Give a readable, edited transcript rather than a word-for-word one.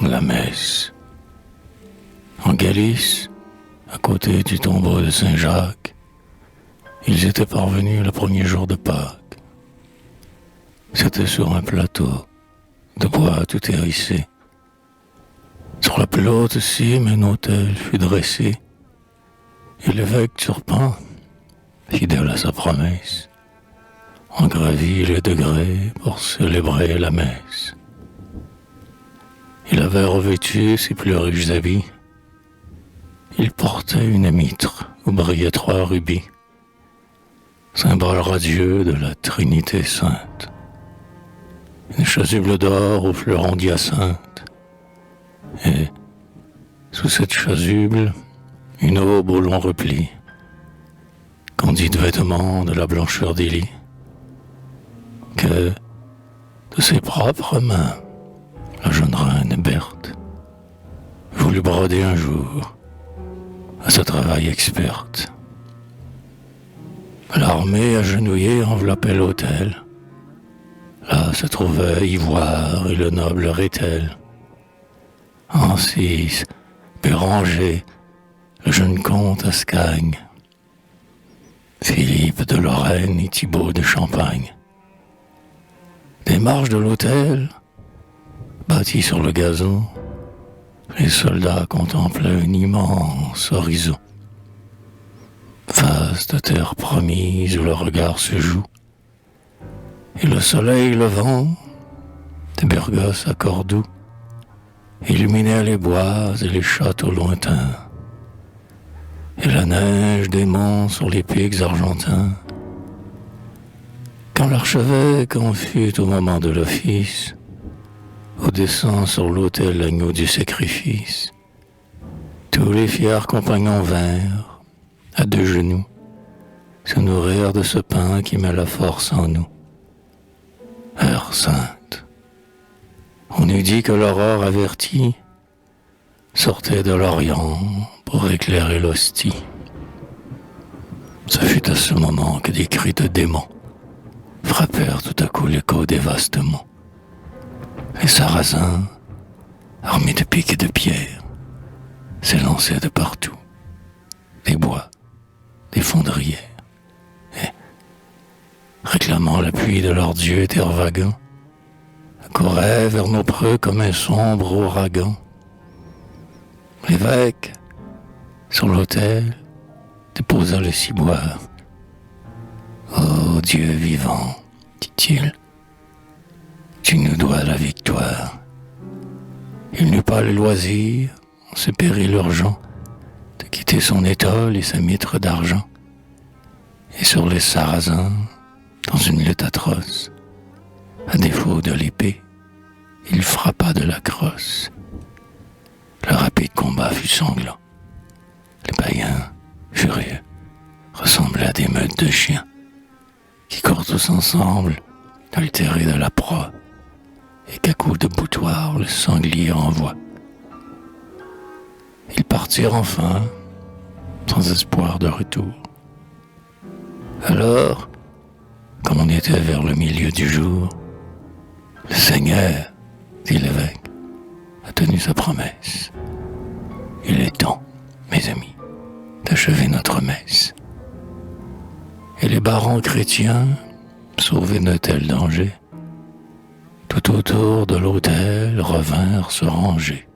la messe. En Galice, à côté du tombeau de Saint-Jacques, ils étaient parvenus le premier jour de Pâques. C'était sur un plateau, de bois tout hérissé. Sur la plus haute cime, un autel fut dressé, et l'évêque Turpin, fidèle à sa promesse, en gravit les degrés pour célébrer la messe. Il avait revêtu ses plus riches habits. Il portait une mitre où brillaient 3 rubis, symbole radieux de la Trinité sainte. Une chasuble d'or aux fleurons d'hyacinthe, et, sous cette chasuble, une aube au long repli, candide vêtement de la blancheur des lits, que, de ses propres mains, la jeune reine Berthe voulut broder un jour à ce travail experte. L'armée agenouillée enveloppait l'autel. Là se trouvaient Ivoire et le noble Rethel, Ancis, Béranger, le jeune comte Ascagne, Philippe de Lorraine et Thibaut de Champagne. Des marches de l'autel, bâties sur le gazon, les soldats contemplaient un immense horizon. Vaste terre promise où le regard se joue, et le soleil levant, des Burgos à Cordoue, illuminait les bois et les châteaux lointains, et la neige des monts sur les pics argentins. Quand l'archevêque en fut au moment de l'office, où descend sur l'autel l'agneau du sacrifice, tous les fiers compagnons vinrent, à 2 genoux, se nourrir de ce pain qui met la force en nous. Heure sainte. On eût dit que l'aurore avertie sortait de l'Orient pour éclairer l'hostie. Ce fut à ce moment que des cris de démons frappèrent tout à coup l'écho des vastes monts. Les Sarrasins, armés de piques et de pierres, s'élançaient de partout, des bois, des fondrières, et, réclamant l'appui de leur dieu tervagant, couraient vers nos preux comme un sombre ouragan. L'évêque, sur l'autel, déposa le ciboire. « Ô Dieu vivant, dit-il, tu nous dois la victoire. » Il n'eut pas le loisir, en ce péril urgent, de quitter son étole et sa mitre d'argent. Et sur les Sarrasins, dans une lutte atroce, à défaut de l'épée, il frappa de la crosse. Le rapide combat fut sanglant. Les païens, furieux, ressemblaient à des meutes de chiens qui courent tous ensemble, altérés de la proie, et qu'à coups de boutoir le sanglier envoie. Ils partirent enfin, sans espoir de retour. Alors, comme on était vers le milieu du jour, le Seigneur, dit l'évêque, a tenu sa promesse. Il est temps, mes amis, d'achever notre messe. Et les barons chrétiens, sauvés de tel danger, tout autour de l'autel revinrent se ranger.